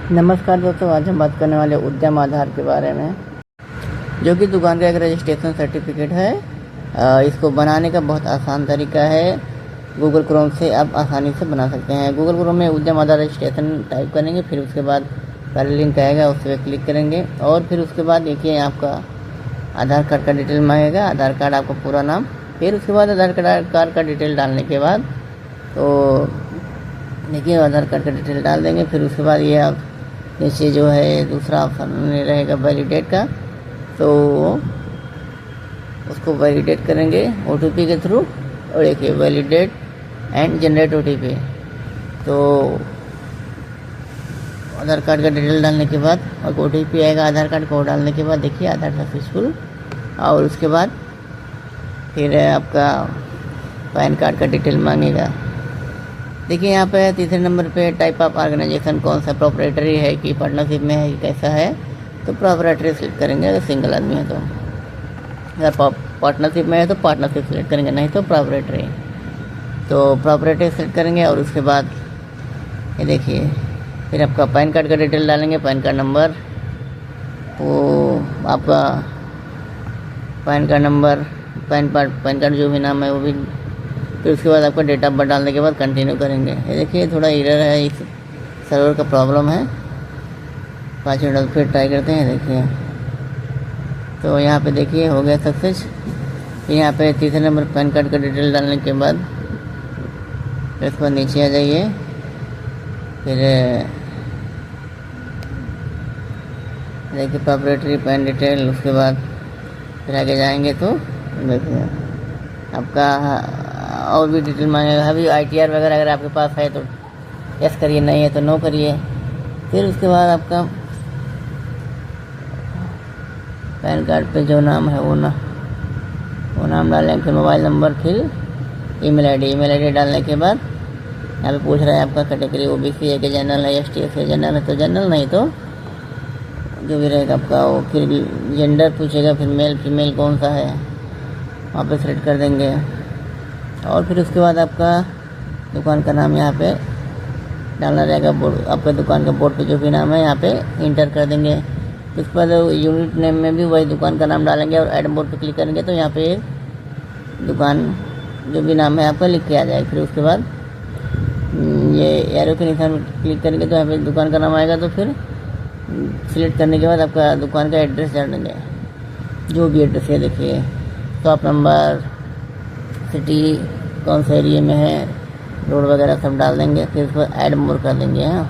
नमस्कार दोस्तों, आज हम बात करने वाले उद्यम आधार के बारे में, जो कि दुकान का एक रजिस्ट्रेशन सर्टिफिकेट है। इसको बनाने का बहुत आसान तरीका है। गूगल क्रोम से आप आसानी से बना सकते हैं। गूगल क्रोम में उद्यम आधार रजिस्ट्रेशन टाइप करेंगे, फिर उसके बाद पहले लिंक आएगा, उस पर क्लिक करेंगे और फिर उसके बाद देखिए आपका आधार कार्ड का डिटेल मांगेगा। आधार कार्ड आपका पूरा नाम, फिर उसके बाद आधार कार्ड का डिटेल डालने के बाद तो देखिए आधार कार्ड का डिटेल डाल देंगे। फिर उसके बाद ये आप नीचे जो है दूसरा ऑप्शन रहेगा वैलिडेट का, तो उसको वैलिडेट करेंगे OTP के थ्रू। और देखिए वैलिडेट एंड जनरेट OTP। तो आधार कार्ड का डिटेल डालने के बाद और OTP आएगा आधार कार्ड को डालने के बाद, देखिए आधार सक्सेसफुल। और उसके बाद फिर आपका पैन कार्ड का डिटेल मांगेगा। देखिए यहाँ पे तीसरे नंबर पे टाइप ऑफ ऑर्गेनाइजेशन कौन सा, प्रोप्राइटरी है कि पार्टनरशिप में है कि कैसा है, तो प्रोप्राइटरी सेलेक्ट करेंगे अगर सिंगल आदमी है तो। अगर पार्टनरशिप में है तो पार्टनरशिप सेलेक्ट करेंगे, नहीं तो प्रोप्राइटरी। तो प्रोप्राइटरी सेलेक्ट करेंगे और उसके बाद ये देखिए फिर आपका पैन कार्ड का डिटेल डालेंगे, पैन कार्ड नंबर, वो आपका pan card number, pan card जो भी नाम है वो भी। फिर उसके बाद आपका डेट ऑफ बर्थ डालने के बाद कंटिन्यू करेंगे। ये देखिए थोड़ा एरर है, इस सर्वर का प्रॉब्लम है। 5 मिनट फिर ट्राई करते हैं। देखिए तो यहाँ पे देखिए हो गया सक्सेस। फिर यहाँ पे तीसरे नंबर पैन कार्ड का डिटेल डालने के बाद फिर उसके बाद नीचे आ जाइए। फिर देखिए प्रॉपर्टी पैन डिटेल, उसके बाद फिर आगे जाएंगे तो देखिए आपका और भी डिटेल मांगेगा। अभी ITR वगैरह अगर आपके पास है तो यस करिए, नहीं है तो नो करिए। फिर उसके बाद आपका पैन कार्ड पे जो नाम है वो नाम डालेंगे। फिर मोबाइल नंबर, फिर ईमेल आईडी डालने के बाद यहाँ पे पूछ रहा है आपका कैटेगरी OBC है कि जनरल है, ST है। जनरल है तो जनरल, नहीं तो जो भी रहेगा आपका वो। फिर जेंडर पूछेगा, फिर मेल फीमेल कौन सा है वहाँ पे सेलेक्ट कर देंगे। और फिर उसके बाद आपका दुकान का नाम यहाँ पे डालना रहेगा। बोर्ड आपका दुकान का बोर्ड पे जो भी नाम है यहाँ पे इंटर कर देंगे। उसके बाद यूनिट नेम में भी वही दुकान का नाम डालेंगे और ऐड बोर्ड पे क्लिक करेंगे तो यहाँ पे दुकान जो भी नाम है आपका लिख के आ जाएगा। फिर उसके बाद ये एरो के निशान पर क्लिक करेंगे तो यहाँ पे दुकान का नाम आएगा। तो फिर सिलेक्ट करने के बाद आपका दुकान का एड्रेस डाल देंगे, जो भी एड्रेस है। देखिए शॉप नंबर, सिटी कौन से एरिया में है, रोड वगैरह सब डाल देंगे। फिर उसको ऐड मोर कर देंगे। हाँ,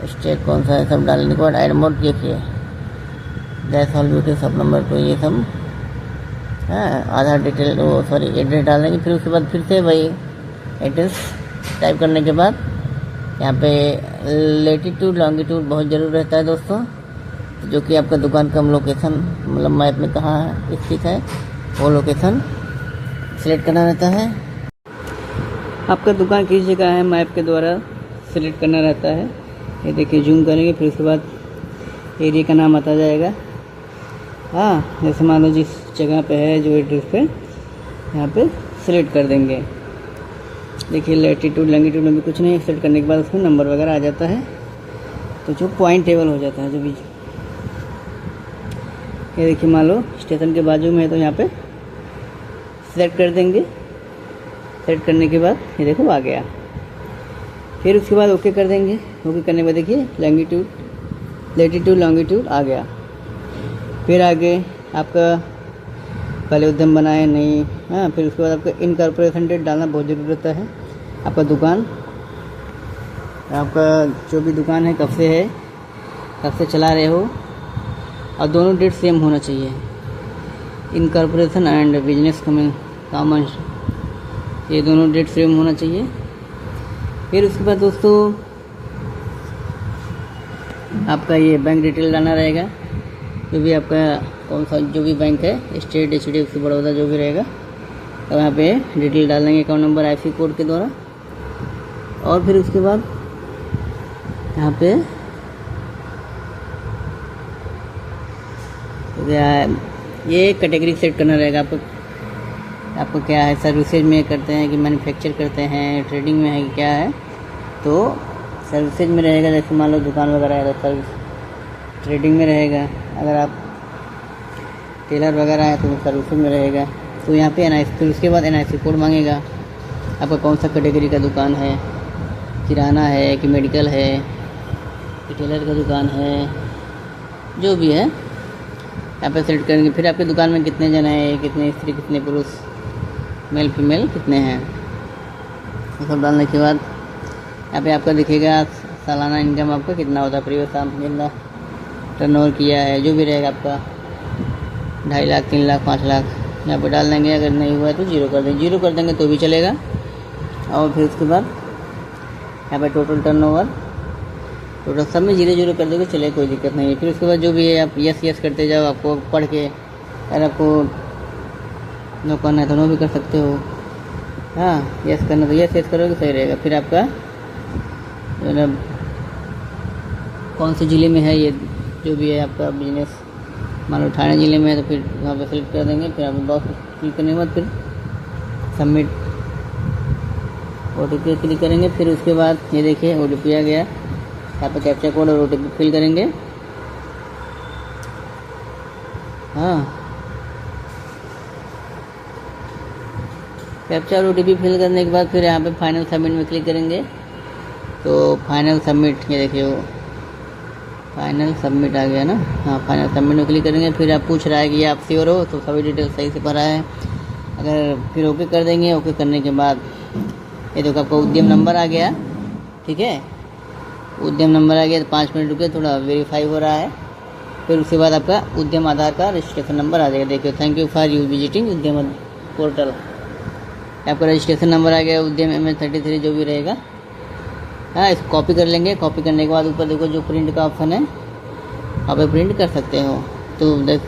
स्टेट कौन सा है सब डालने के बाद ऐड मोर देखिए that's all beauty shop number को ये सब आधार डिटेल वो सॉरी एड्रेस डाल देंगे। फिर उसके बाद फिर से वही एड्रेस टाइप करने के बाद यहाँ पे लेटीट्यूड लॉन्गिट्यूड बहुत ज़रूर रहता है दोस्तों, जो कि आपका दुकान का लोकेशन मतलब मैप में कहाँ है स्थित है वो लोकेशन सिलेक्ट करना रहता है। आपका दुकान किस जगह है मैप के द्वारा सिलेक्ट करना रहता है। ये देखिए जूम करेंगे, फिर उसके बाद एरिया का नाम आता जाएगा। हाँ, जैसे मान लो जिस जगह पे है जो एड्रेस पे यहाँ पे सिलेक्ट कर देंगे। देखिए लैटिट्यूड लॉन्गिट्यूड में भी कुछ नहीं, सेलेक्ट करने के बाद उसमें नंबर वगैरह आ जाता है, तो जो पॉइंट टेबल हो जाता है जो भी। ये देखिए मान लो स्टेशन के बाजू में है तो यहाँ पे सेलेक्ट कर देंगे। सेलेक्ट करने के बाद ये देखो आ गया। फिर उसके बाद ओके कर देंगे। ओके करने के बाद देखिए लैटिट्यूड लॉन्गिट्यूड आ गया। फिर आगे आपका पहले उद्यम बनाए नहीं। हाँ, फिर उसके बाद आपका इनकॉर्पोरेशन डेट डालना बहुत ज़रूरी रहता है। आपका दुकान, आपका जो भी दुकान है कब से चला रहे हो, और दोनों डेट सेम होना चाहिए। इनकॉर्पोरेशन एंड बिजनेस कॉमन, ये दोनों डेट सेम होना चाहिए। फिर उसके बाद दोस्तों आपका ये बैंक डिटेल डालना रहेगा, जो भी आपका कौन सा जो भी बैंक है, स्टेट HDFC बड़ौदा जो भी रहेगा, तो यहाँ पे डिटेल डाल देंगे अकाउंट नंबर IFSC कोड के द्वारा। और फिर उसके बाद यहाँ पे ये कैटेगरी सेट करना रहेगा आपको क्या है, सर्विसेज में करते हैं कि मैन्युफैक्चर करते हैं, ट्रेडिंग में है कि क्या है, तो सर्विसेज में रहेगा, जैसे मान लो दुकान वगैरह है तो सर्विस, ट्रेडिंग में रहेगा, अगर आप टेलर वगैरह है तो सर्विसिंग में रहेगा। तो यहाँ पे NIC, फिर उसके बाद NIC कोड मांगेगा, आपका कौन सा कैटेगरी का दुकान है, किराना है कि मेडिकल है कि टेलर का दुकान है, जो भी है यहाँ पे सेलेक्ट करेंगे। फिर आपकी दुकान में कितने जन हैं, कितने स्त्री कितने पुरुष, मेल फीमेल कितने हैं, ये सब डालने के बाद यहाँ पे आपका दिखेगा सालाना इनकम आपका कितना होता है, प्रीवियस साल कितना टर्नओवर किया है, जो भी रहेगा आपका 2.5 लाख 3 लाख 5 लाख यहाँ पे डाल देंगे। अगर नहीं हुआ है तो जीरो कर देंगे, जीरो कर देंगे तो भी चलेगा। और फिर उसके बाद यहाँ पे टोटल टर्नओवर, टोटल सब में 0 कर दोगे चले, कोई दिक्कत नहीं है। फिर उसके बाद जो भी है आप यस करते जाओ, आपको पढ़ के अगर आपको नो करना है तो नो भी कर सकते हो। हाँ, यस करना तो यस करोगे सही रहेगा। फिर आपका मतलब कौन से ज़िले में है ये जो भी है आपका बिजनेस, मान लो ठाणे ज़िले में है तो फिर वहाँ पे सेलेक्ट कर देंगे। फिर आप बॉक्स क्लिक करने के बाद फिर सबमिट OTP क्लिक करेंगे। फिर उसके बाद ये देखिए OTP आ गया, यहाँ पे कैप्चा कोड और OTP फिल करेंगे। हाँ, कैप्चा और OTP फिल करने के बाद फिर यहाँ पे फाइनल सबमिट में क्लिक करेंगे। तो फाइनल सबमिट, ये देखिए वो फाइनल सबमिट आ गया ना। हाँ, फाइनल सबमिट में क्लिक करेंगे। फिर आप पूछ रहा है कि आप श्योर हो, तो सभी डिटेल सही से भरा है। अगर फिर ओके कर देंगे, ओके करने के बाद ये देखो आपका उद्यम नंबर आ गया, ठीक है, उद्यम नंबर आ गया। तो 5 मिनट रुके, थोड़ा वेरीफाई हो रहा है। फिर उसके बाद आपका उद्यम आधार का रजिस्ट्रेशन नंबर आ जाएगा। देखिए, thank you for you visiting उद्यम पोर्टल, आपका रजिस्ट्रेशन नंबर आ गया, उद्यम MS33 जो भी रहेगा। हाँ, इसको कॉपी कर लेंगे। कॉपी करने के बाद ऊपर देखो जो प्रिंट का ऑप्शन है, आप प्रिंट कर सकते हो। तो देख